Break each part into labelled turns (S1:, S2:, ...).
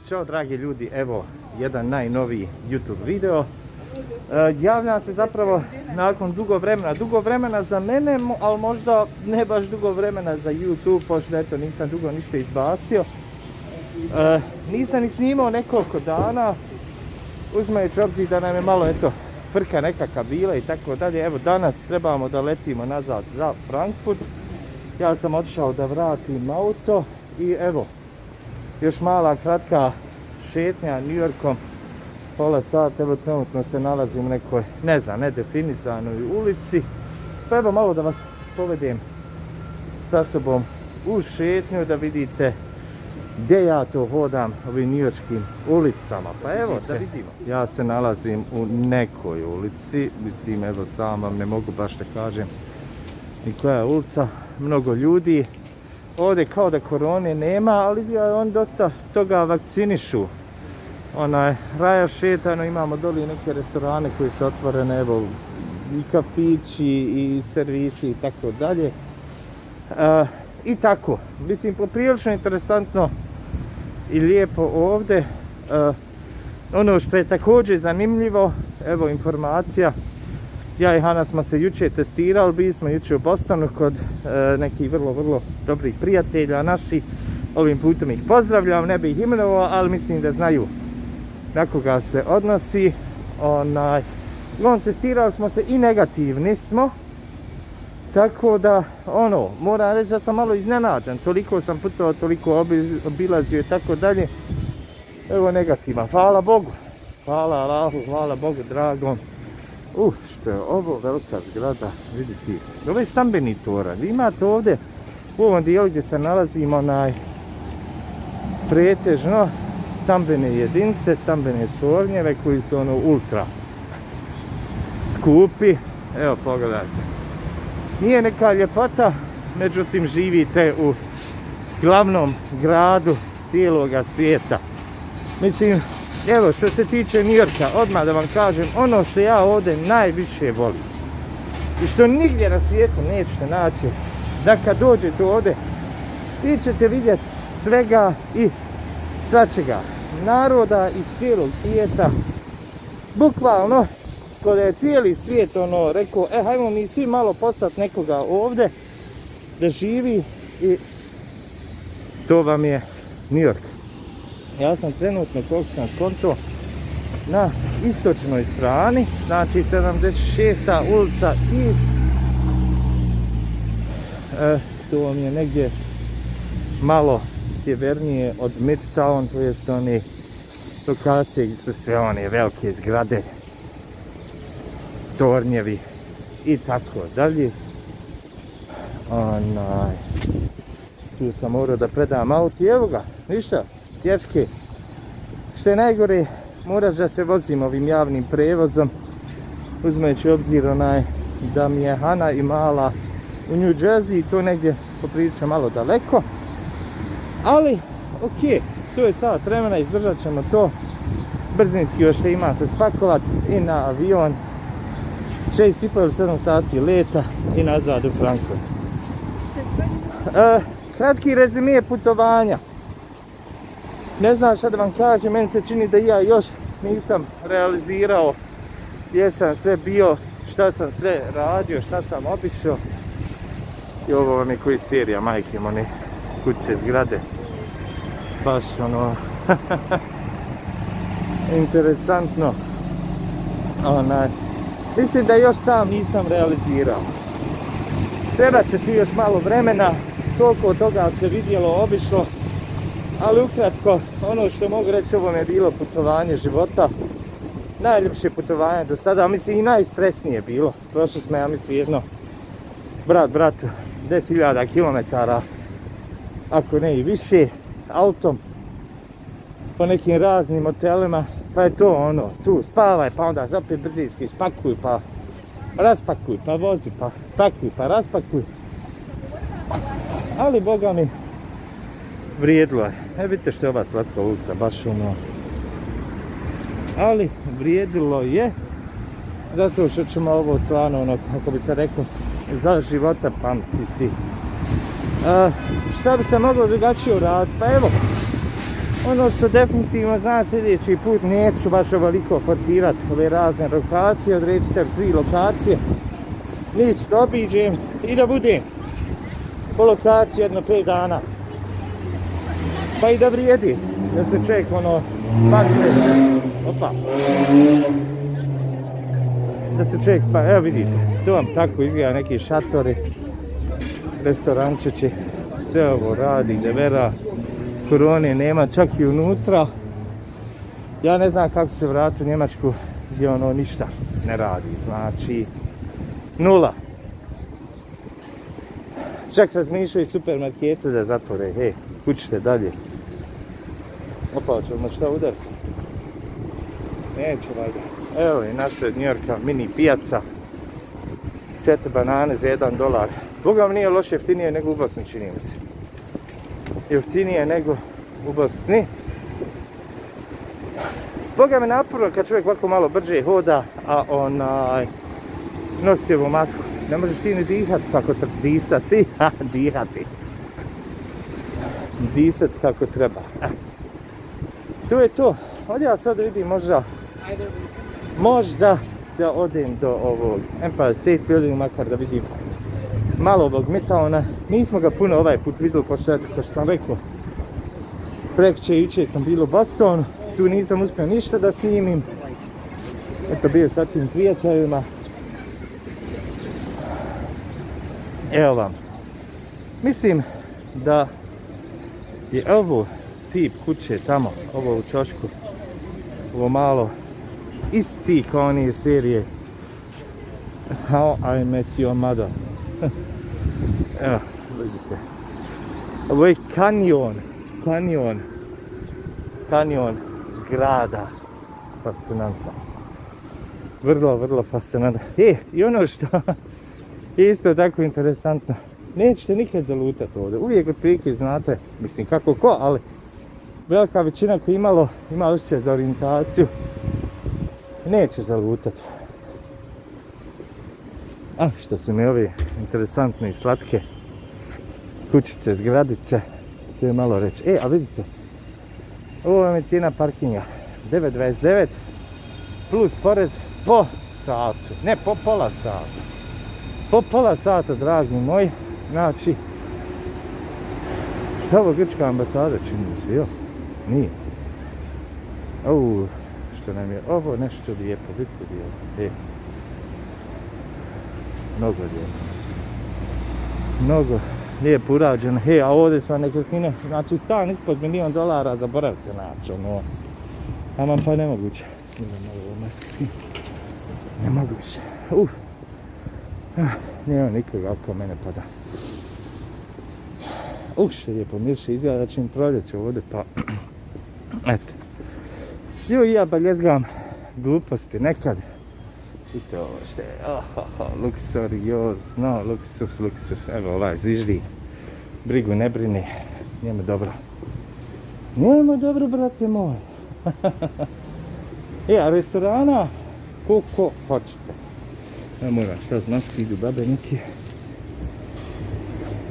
S1: Ćao dragi ljudi, evo jedan najnoviji YouTube video. Javljam se zapravo nakon dugo vremena za mene, ali možda ne baš dugo vremena za YouTube, pošto eto nisam dugo ništa izbacio. Nisam ni snimao nekoliko dana, uzmajući obzir da nam je malo eto frka nekakva bila i tako dalje. Evo danas trebamo da letimo nazad za Frankfurt. Ja sam otišao da vratim auto i evo još mala kratka šetnja New Yorkom, pola sata. Evo trenutno se nalazim u nekoj, ne znam, nedefinisanoj ulici. Pa evo malo da vas povedem sa sobom u šetnju da vidite gdje ja to hodam ovim njujorškim ulicama. Pa evo da vidimo. Ja se nalazim u nekoj ulici, mislim evo sam vam ne mogu baš da kažem ni koja je ulica, mnogo ljudi. Ovdje kao da korone nema, ali oni dosta toga vakcinišu. Raja šetano, imamo doli neke restorane koji su otvorene, evo i kafići i servisi i tako dalje. I tako, mislim poprilično interesantno i lijepo ovdje. Ono što je također zanimljivo, evo informacija, ja i Hana smo se jučer testirali, bili smo jučer u Bostonu kod nekih vrlo dobrih prijatelja naših. Ovim putem ih pozdravljam, ne bih ih imenovao, ali mislim da znaju na koga se odnosi. Testirali smo se i negativni smo, tako da moram reći da sam malo iznenađen, toliko sam putovao, toliko obilazio i tako dalje. Evo negativan, hvala Bogu, hvala Allahu, hvala Bogu dragom. Što je ovo velika zgrada, vidite, ovo je stambeni toranj. Vi imate ovdje u ovom dijelu gdje se nalazimo pretežno stambene jedinice, stambene tornjeve koji su ultra skupi. Evo pogledajte, nije neka ljepota, međutim živite u glavnom gradu cijeloga svijeta. Mislim, evo što se tiče New Yorka, odmah da vam kažem, ono što ja ovdje najviše volim i što nigdje na svijetu nećete naći, da kad dođete ovdje vi ćete vidjeti svega i svačega, naroda iz cijelog svijeta. Bukvalno, kada je cijeli svijet rekao, hajmo mi svi malo poslati nekoga ovdje da živi, i to vam je New York. Ja sam trenutno, koliko sam skonto, na istočnoj strani, znači 76. ulica East. To vam je negdje malo sjevernije od Midtown, to jest one lokacije gdje su sve one velike zgrade, tornjevi i tako dalje. Tu sam morao da predam auto i evo ga, ništa, dječke. Što je najgore, moraš da se vozim ovim javnim prevozom, uzmajući obzir da mi je Hana i mala u New Jersey, to negdje poprilično malo daleko. Ali, ok, to je sat vremena, izdržat ćemo to. Brzinski još te ima se spakovat i na avion. 6,5 ili 7 sati leta i nazad u Frankfurt. Kratki rezime putovanja. Ne znam šta da vam kažem, meni se čini da ja još nisam realizirao gdje sam sve bio, šta sam sve radio, šta sam obišao. I ovo vam je koji serija, majke mone, kuće, zgrade. Baš interesantno. Mislim da još sam nisam realizirao. Treba će ti još malo vremena, toliko toga se vidjelo, obišlo. Ali ukratko, ono što mogu reći, ovo mi je bilo putovanje života. Najljepše putovanje do sada, mislim i najstresnije bilo. Prošli smo, ja mislim, jedno bratu 10.000 km, ako ne i više, autom, po nekim raznim hotelima. Pa je to tu spavaj, pa onda opet brzinski spakuj, pa raspakuj, pa vozi, pa pakuj, pa raspakuj. Ali boga mi, vrijedilo je. Vidite što je ova slatka ulica, baš ali vrijedilo je, zato što ćemo ovo stvarno, kako bi se rekao, za života pamtiti. Šta bi se moglo drugačije uraditi? Pa evo, Ono što definitivno znam sljedeći put neću baš ovoliko forsirati ove razne lokacije, odreći se 3 lokacije. Nić da obiđem i da budem po lokaciji jedno 5 dana. Pa i da vrijedi, da se čovjek ono spakuje. Opa. Da se čovjek spakuje, evo vidite, tu vam tako izgleda neki šatori, restorančići, sve ovo radi, devera, korone nema čak i unutra. Ja ne znam kako se vrati u Njemačku gdje ono ništa ne radi, znači nula. Čak razmišljaju i supermarkete da zatvore, hej, kućite dalje. Opa, ćemo šta udariti? Neće valjda. Evo i naša Njujorka mini pijaca. 4 banane za $1. Boga mi nije loše, jeftinije nego u Bosni, čini mi se. Jeftinije nego u Bosni. Boga mi naporno kad čovjek ovako malo brže hoda, a nosi ovu masku. Ne možeš ti ni dihati kako treba. Disati, dihati. Disati kako treba. To je to. Ovdje ja sad vidim možda da odem do ovog Empire State Building, makar da vidim malo ovog Midtowna. Nismo ga puno ovaj put vidjeli, pošto kao što sam rekao, prekjučer jučer sam bio u Bostonu, tu nisam uspio ništa da snimim. Eto, bio sa tim prijateljima. Evo vam. Mislim da je ovo tip kuće tamo, ovo u čošku, ovo malo isti kao one serije How I Met Your Mother. Evo, vidite. Ovo je kanjon zgrada. Fascinantno. Vrlo fascinantno. I ono što je isto tako interesantno, nećete nikad zalutati ovdje. Uvijek otprilike znate, mislim kako ko, ali velika većina koja ima osjećaj za orijentaciju, neće zalutati. A što su mi ovi interesantne i slatke kućice, zgradice, to je malo reći. A vidite, ovo vam je cijena parkinga, 9,29 plus porez po satu, ne po pola sata. Po pola sata, dragi moji, znači, što ovo grčka ambasada čini mi se, jo? Nije. Što nam je ovo nešto lijepo, vidite lijepo. Mnogo lijepo. Mnogo lijepo urađeno. A ovdje su nekretnine, znači stan ispod $1.000.000, zaboravite naći, ono. Aman pa nemoguće. Nemoguće. Nema nikoga oko mene pada. Što lijepo mirše, izgleda da će im proljeće ovdje, pa eto. I ja baljezgam gluposti nekad. Vidite ovo što je, luksuriozno, luksus, evo ovaj zviždi, brigu ne brini, njemu dobro. Njemu dobro, brate moj. A restorana, koliko hoćete. Evo moj vam, šta znaš, idu babe neki.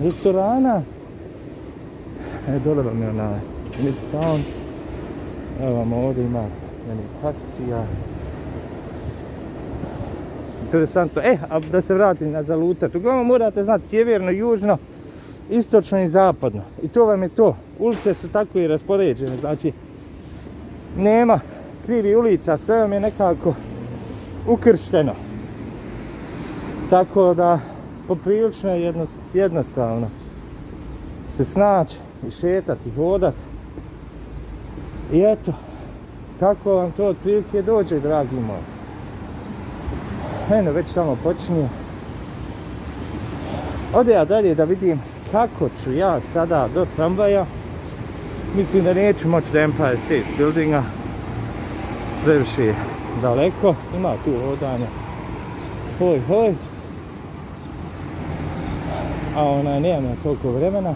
S1: Restorana, dole vam je onaj Midtown. Evo vam ovdje ima meni taksija. Interesantno. A da se vratim na zalutat. Uglavnom morate znati sjeverno, južno, istočno i zapadno. I to vam je to. Ulice su tako i raspoređene. Znači, nema krivi ulica, sve vam je nekako ukršteno. Tako da, poprilično je jednostavno se snaći i šetati, i hodati. I eto, kako vam to otprilike dođe, dragi moji. Eno, već tamo počinje. Ode ja dalje da vidim kako ću ja sada do tramvaja. Mislim da neću moći do Empire State Buildinga. Previše je daleko, ima tu hodanja. Hoj. A nema toliko vremena.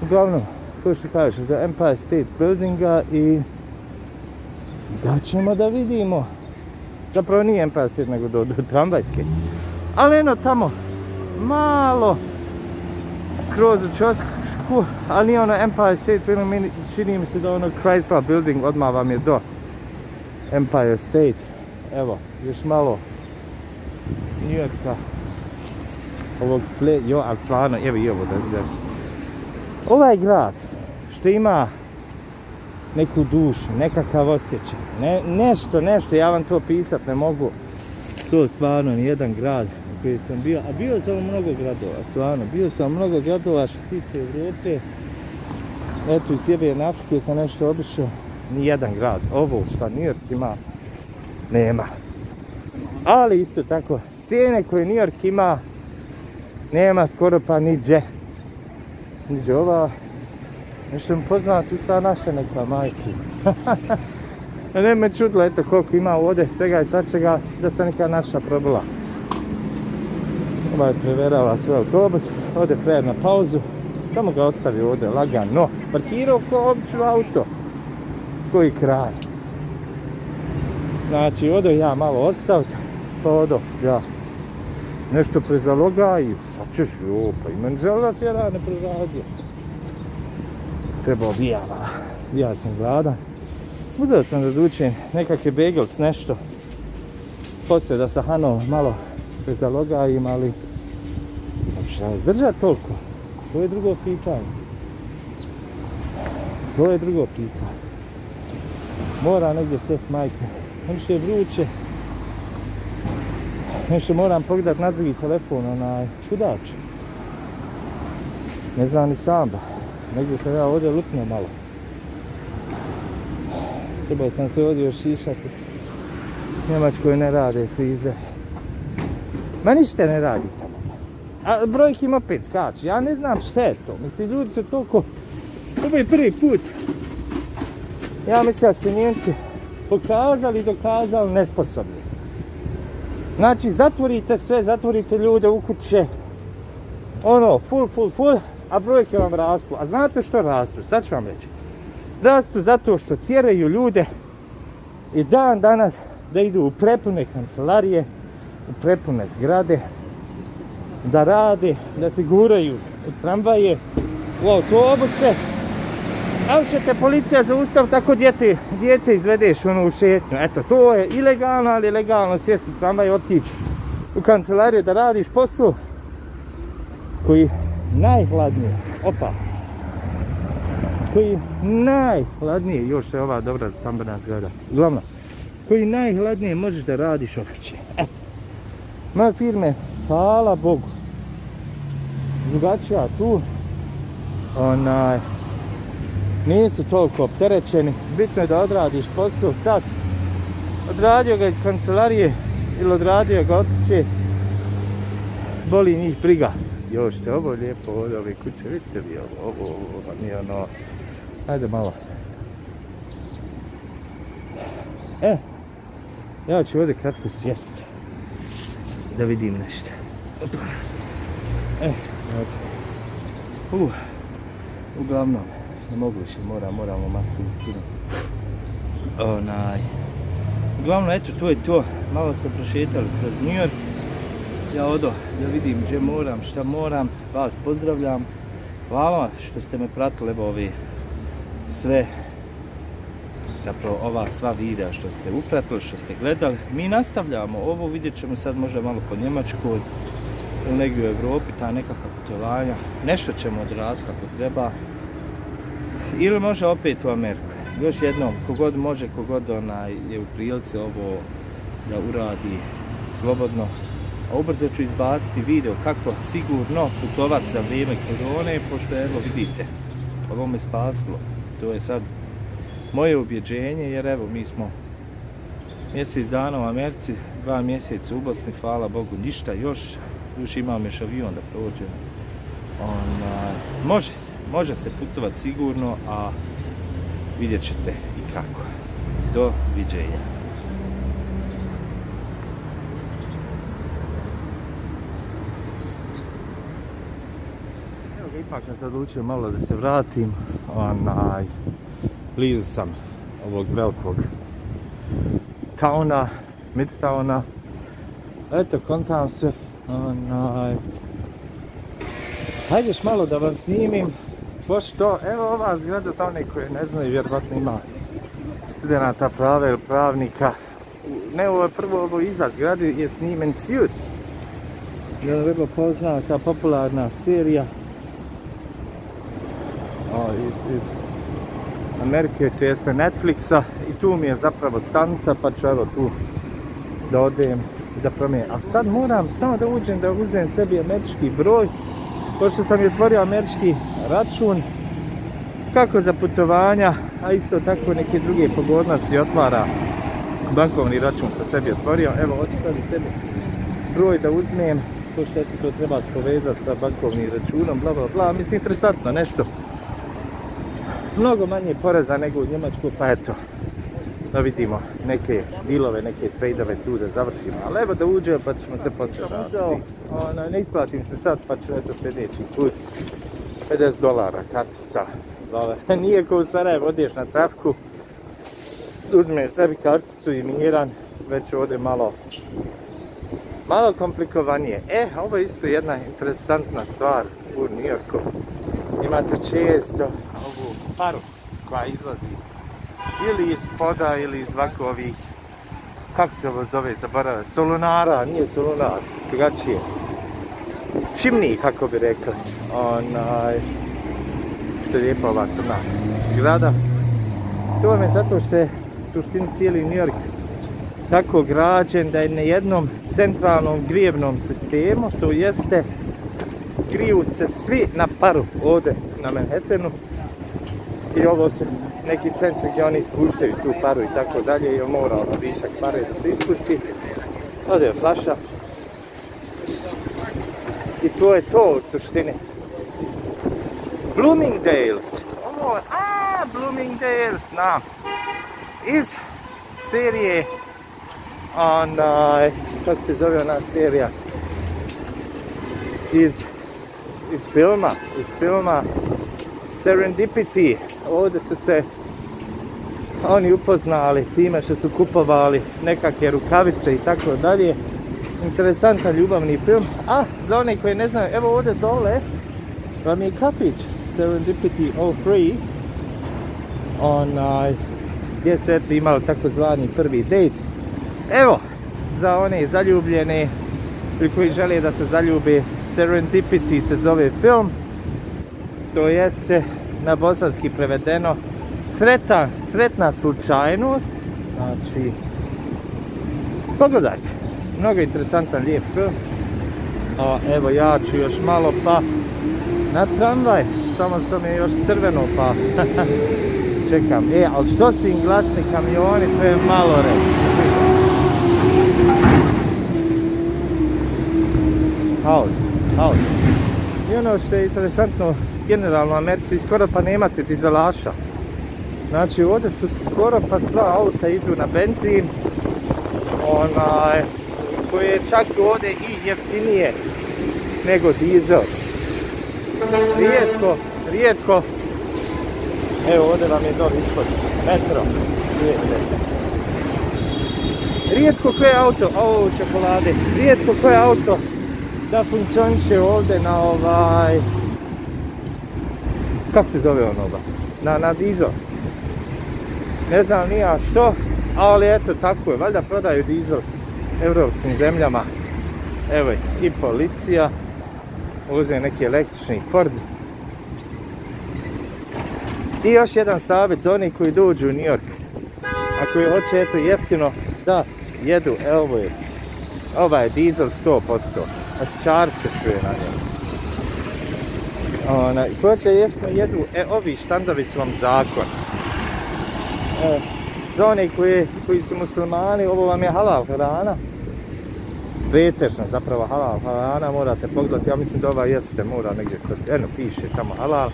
S1: Uglavnom, ko što kažeš, do Empire State Buildinga i da ćemo da vidimo. Zapravo nije Empire State, nego do tramvajske. Ali eno tamo, malo, skroz u vrhu, ali nije ono Empire State Building, čini mi se da ono Chrysler Building odmah vam je do Empire State. Evo, još malo New Yorka. Ovog ali stvarno, evo i ovo da. Ovaj grad što ima neku dušu, nekakav osjećaj, nešto, ja vam to pisat ne mogu. To stvarno nijedan grad u koji sam bio, a bio sam u mnogo gradova, stvarno, bio sam u mnogo gradova što se tiče Evrope. Eto, iz Sjeverne Afrike sam nešto obišao, nijedan grad, ovo što New York ima, nema. Ali isto tako, cijene koje New York ima, nema skoro pa niđe. Niđe ova, nešto mi poznati, ista naša neka majci. Ne me čudilo, eto koliko ima ovdje svega i svačega, da se neka naša probila. Ova je preverala sve autobus, ode frajer na pauzu, samo ga ostavi ovdje lagano. Parkirao ko obično auto, koji kraj. Znači, odo ja malo ostaviti, pa odo ja nešto prezaloga i šta ćeš, pa i meni želac je rane preradio. Trebao bi ja sam gladan. Uzeo sam da dučim nekakve bagels, nešto. Poslije da sa Hanom malo prezalogajim, ali šta izdržati toliko? To je drugo pitanje. Mora negdje sjest majke. Nešto je vruće. Nešto moram pogledati na drugi telefon, kuda ću? Ne znam ni sam ba. Negdje sam ja ovdje lupnuo malo. Trebao sam se ovdje ošišati. Njemačkoj ne rade frizer. Ma ništa ne radi tamo. A brojk im opet skače. Ja ne znam šta je to. Mislim, ljudi su toliko... Ovo je prvi put. Ja mislim da su Njemci pokazali i dokazali nesposobni. Znači, zatvorite sve, zatvorite ljude u kuće. Ono, full, a brojke vam rastu. A znate što rastu? Sad ću vam reći. Rastu zato što tjeraju ljude i dan danas da idu u prepune kancelarije, u prepune zgrade, da rade, da se guraju u tramvaje, u autobuse. Ali će te policija zaustaviti tako dijete izvedeš u šetnju. Eto, to je ilegalno, ali legalno sjesti u tramvaj i otići u kancelariju da radiš posao koji najhladnije, još je ova dobra stambena zgrada, uglavnom, koji najhladnije možeš da radiš uopće. Eto, moje firme, hvala Bogu, drugačija tu, nisu toliko opterećeni, bitno je da odradiš posao, sad, odradio ga iz kancelarije ili odradio ga od kuće, boli njih briga. Još te ovo lijepo ovdje, ove kuće, vidite li ovo nije ono, ajde malo. Ja ću ovdje kratko sjesti, da vidim nešto. Uglavnom, ne mogu više, moramo masku skinuti. Uglavnom, eto, to je to, malo se prošetali kroz New York. Ja odo da vidim gdje moram, šta moram, vas pozdravljam. Hvala što ste me pratili, evo ovi sve, zapravo ova sva videa što ste upratili, što ste gledali. Mi nastavljamo ovo, vidjet ćemo sad možda malo po Njemačkoj ili negdje u Evropi, ta nekakva putovanja. Nešto ćemo odraditi kako treba. Ili možda opet u Ameriku. Još jednom, kogod može, kogod je u prilici ovo da uradi slobodno. A ubrzo ću izbaciti video kako sigurno putovati za vrijeme korone, pošto evo vidite, ovo me spasilo. To je sad moje ubjeđenje, jer evo mi smo mjesec dana u Americi, 2 mjeseca u Bosni, hvala Bogu ništa još imam još avion da prođem. Može se putovati sigurno, a vidjet ćete i kako. Do viđenja. Ipak sam se odlučio malo da se vratim, blizu sam ovog velikog towna, midtowna. Eto, kontam se, hajde još malo da vam snimim, Pošto, evo ova zgrada za one koje ne znaju, vjerovatno ima studenata prava ili pravnika. Ne, ovo je prvo, ovo iza zgrade je snimen Suits. Je vrlo poznata, popularna serija iz Amerike, to jeste Netflixa, i tu mi je zapravo stanica, pa ću evo tu da odem i da promijenim. A sad moram samo da uđem da uzem sebi američki broj, pošto sam je otvorio američki račun, kako za putovanja, a isto tako neke druge pogodnosti otvara bankovni račun sa sebi otvorio. Evo, hoću sad i sebi broj da uzmem, pošto to treba spovezati sa bankovnim računom, bla bla bla. Mislim, interesantno nešto. Mnogo manje poreza nego u Njemačku, pa eto, da vidimo neke dilove, neke tradeove tu da završimo. Ali evo da uđe, pa ćemo se poslije razviti. Ne isplatim se sad, pa ću eto sljedeći put. $50 kartica. Nije ko u Sarajevo, odeš na trafiku, uzmeš sebi karticu i miran, već ovdje malo komplikovanije. Ovo je isto jedna interesantna stvar u New Yorku. Imate često ovu paru koja izlazi ili iz poda ili iz ovih, kako se ovo zove, zaboravim, solunara, nije solunar, drugačije. Čimni, kako bi rekli. Što je lijepa ova crna zgrada. To vam je zato što je suštini cijeli New York tako građen da je na jednom centralnom grijevnom sistemu, to jeste griju se svi na paru ovdje na Manhattanu i ovo su neki centri gdje oni ispuštaju tu paru i tako dalje i mora višak pare da se ispusti. Ovdje je flaša i to je to u suštini. Bloomingdale's. Bloomingdale's, iz serije kako se zove ona serija? Iz filma Serendipity. Ovdje su se oni upoznali time što su kupovali nekakve rukavice i tako dalje. Interesantan ljubavni film. A za one koji ne znaju, evo ovdje dole vam je kafić Serendipity 03, gdje se eto imao takozvani prvi dejt. Evo, za one zaljubljene ili koji žele da se zaljube, Serendipity se zove film, to jeste na bosanski prevedeno sretna slučajnost. Znači, pogledajte, mnogo interesantan, lijep film. Evo ja ću još malo pa na tramvaj, samo što mi je još crveno pa čekam. Ali što su im glasni kamioni, to je malo reći. Haos. I ono što je interesantno, generalno u Americi skoro pa nemate dizelaša. Znači ovdje su skoro pa sva auta idu na benzin, koje je čak ovdje i jeftinije nego dizel. Rijetko. Evo ovdje vam je dole ispod metro. Rijetko koje auto, čokolade, rijetko koje auto da funkcioniše ovdje na kako se zove na dizel. Ne znam ni ja što, ali eto tako je, valjda prodaju dizel evropskim zemljama. Evo i policija, uzeo neki električni Ford. I još jedan savjet za oni koji dođu u New York, a koji hoće eto jeftino da jedu, evo je, ovaj dizel 100%, a čar se čuje na njemu. Koji hoće jeftino jedu, ovi štandovi su vam zakon. Za oni koji su muslimani, ovo vam je halal hrana. Pretežno zapravo halal hrana, morate pogledati, ja mislim da ova jeste, mora negdje sad, piše tamo halal.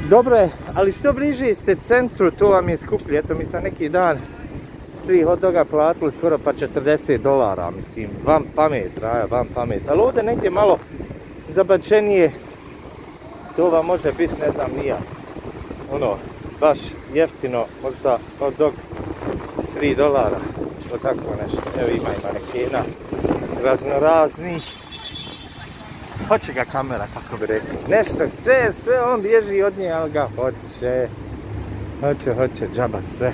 S1: Dobro je, ali što bliže ste centru, to vam je skuplje. Eto mi sam neki dan 3 hot doga platili skoro pa $40, mislim, vam pamet. Ali ovdje negdje malo zabačenije, to vam može biti, ne znam, nija. Baš jeftino, možda hot dog $3, o tako nešto. Evo ima i manekena raznoraznih. Hoće ga kamera, kako bi rekao. Nešto, sve on bježi od nje, ali ga hoće. Hoće, džaba sve.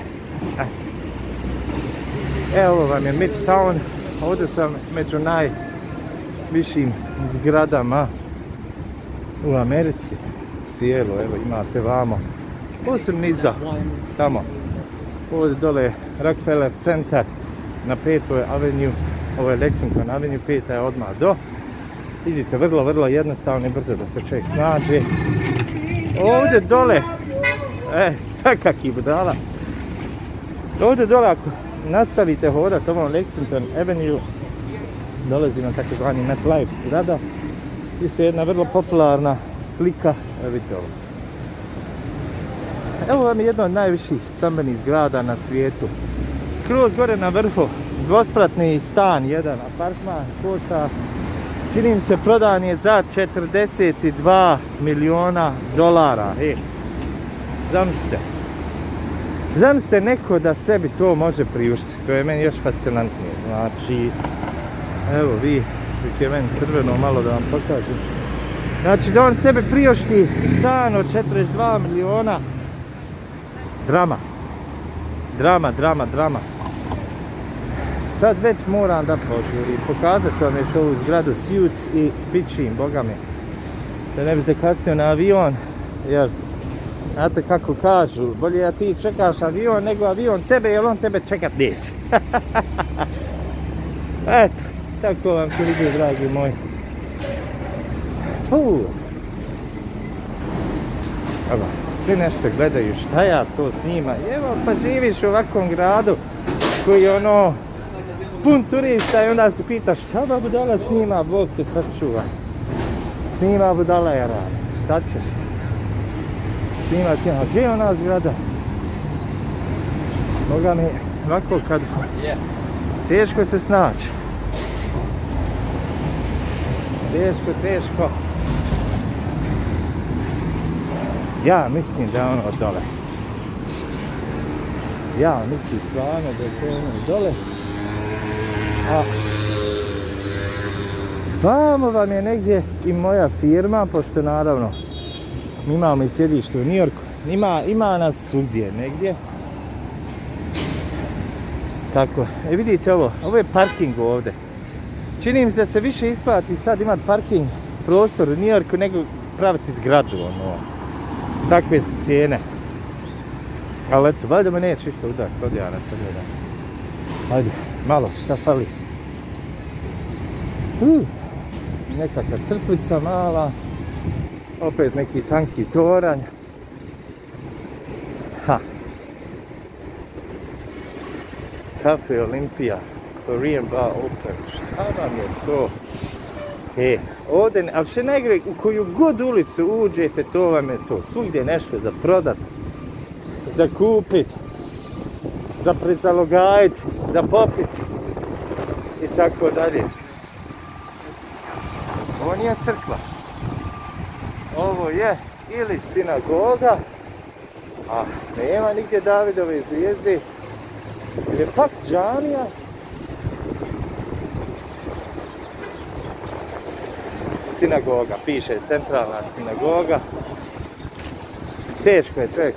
S1: Evo ovo vam je Midtown. Ovdje sam među najvišim zgradama u Americi. Cijelo, evo imate vamo. Posebno niza, tamo. Ovdje dole Rockefeller centar na 5. avenue. Ovo je Lexington Avenue, 5. je odmah do. Vidite, vrlo jednostavno i brzo da se čovjek snađe. Ovdje dole, sad kaki budala. Ovdje dole ako nastavite hodat ovom Lexington Avenue, dolazi na takozvani MetLife zgrada. Isto jedna vrlo popularna slika, evo vidite ovo. Evo vam je jedna od najviših stambenih zgrada na svijetu. Skroz gore na vrhu, dvospratni stan, jedan apartman, košta, čini mi se prodan je za $42 miliona. Zamislite neko da sebi to može priuštiti, to je meni još fascinantnije. Znači, evo vi je meni crveno malo da vam pokažem. Znači da on sebi priušti stan od 42 miliona. Drama. Sad već moram da požurim. Pokazat ću vam još ovu zgradu Suits i pičim, boga mi. Da ne bi se kasnio na avion, jer znate kako kažu, bolje da ti čekaš avion nego avion tebe, jer on tebe čekat neće. Eto, tako vam se vidi, dragi moji. Evo, svi nešto gledaju šta ja to snimam. Evo, pa živiš u ovakvom gradu koji je ono pun turista i onda se pitaš šta ova budala snima, Bog te sačuva. Snima budala je rada, šta ćeš? Snima, gdje je ona zgrada? Boga mi, ovako kad teško se snaći. Teško. Ja mislim da je ono dole. Ja mislim stvarno da je to ono dole. A vamo vam je negdje i moja firma, pošto naravno mi imamo i sjedište u New Yorku. Ima nas svugdje negdje. Tako, vidite ovo je parking ovdje. Čini mi se da se više isplati sad imati parking prostor u New Yorku nego praviti zgradu, ono. Takve su cijene. Ali eto, valjda me neće išto udar, prodijanac sad gledam. Ajde, malo, šta fali? Nekakva crkvica mala. Opet neki tanki toranj. Cafe Olympia, Korean bar open. Šta vam je to? Ovdje, ali še ne gre, u koju god ulicu uđete, to vam je to. Svugdje je nešto za prodat, za kupit, za prezalogajit, za popit i tako dalje. Ovo nije crkva. Ovo je ili sinagoga, a nema nigdje Davidove zvijezde, ili je pak džamija. Sinagoga, piše centralna sinagoga. Teško je čovjek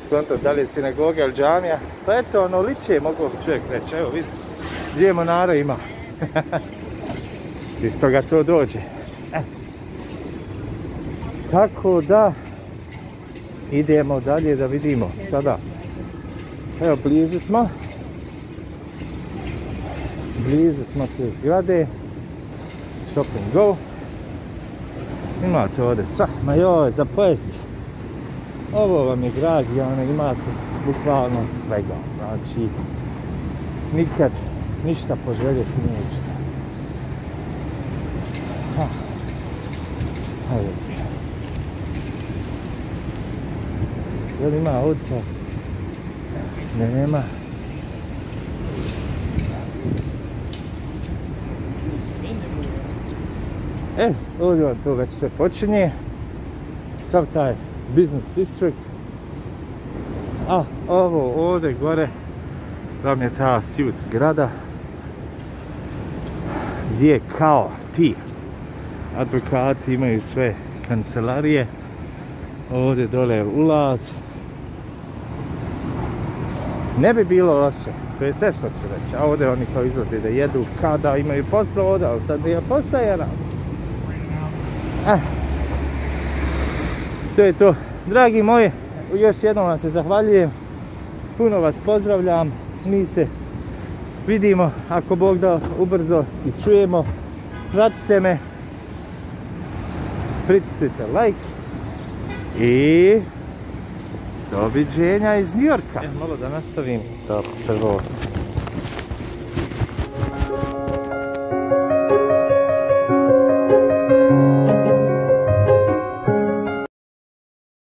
S1: skontat da li je sinagoga ili džamija. Pa eto, ono liče, mogu bi čovjek reći. Evo vidi, gdje monara ima. Iz toga to dođe. Tako da idemo dalje da vidimo sada. Evo, blizu smo te zgrade. Stop and go. Imate ovdje sva, ma joj, za pojesti. Ovo vam je grad gdje imate bukvalno svega. Znači, nikad ništa poželjeti nećete. Hajde. Je li ima auto? Nema. Ovdje vam to već sve počinje. Sav taj business district. A ovo ovdje gore vam je ta Suits zgrada gdje je kao ti advokati imaju sve kancelarije. Ovdje dole je ulaz. Ne bi bilo loše, to je sve što ću reći. A ovdje oni kao izlaze da jedu kada imaju posla ovdje, ali sad nije posla je rad. To je to. Dragi moji, još jednom vam se zahvaljujem. Puno vas pozdravljam. Mi se vidimo, ako Bog da, ubrzo i čujemo. Pratite me. Pritisnite like. I doviđenja iz New Yorka. Malo da nastavim to prvo